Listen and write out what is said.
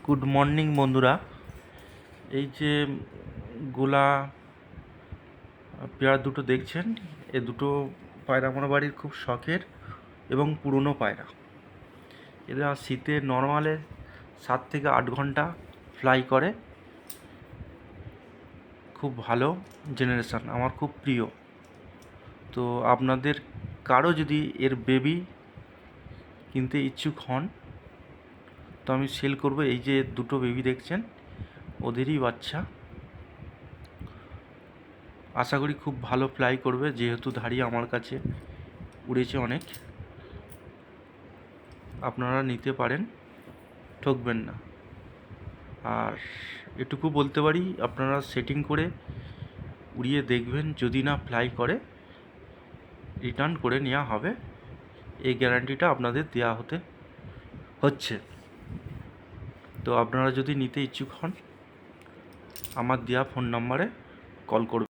Good morning বন্ধুরা। এই যে গোলা পেয়ার দুটো দেখছেন, এ দুটো পায়রা আমার বাড়ির খুব শখের এবং পুরনো পায়রা। এরা শীতে নর্মালে 7 থেকে 8 ঘন্টা ফ্লাই করে। খুব ভালো জেনারেশান, আমার খুব প্রিয়। তো আপনাদের কারো যদি এর বেবি কিনতে ইচ্ছুক হন তো আমি সেল করব। এই যে দুটো বেবি দেখছেন, ওদেরই বাচ্চা। আশা করি খুব ভালো ফ্লাই করবে, যেহেতু ধাড়ি আমার কাছে উড়েছে অনেক। আপনারা নিতে পারেন, ঠকবেন না। আর এটুকু বলতে পারি, আপনারা সেটিং করে উড়িয়ে দেখবেন, যদি না ফ্লাই করে রিটার্ন করে নেওয়া হবে। এই গ্যারান্টিটা আপনাদের দেওয়া হচ্ছে। তো আপনারা যদি নিতে ইচ্ছুক হন, আমার দেওয়া ফোন নাম্বারে কল করবেন।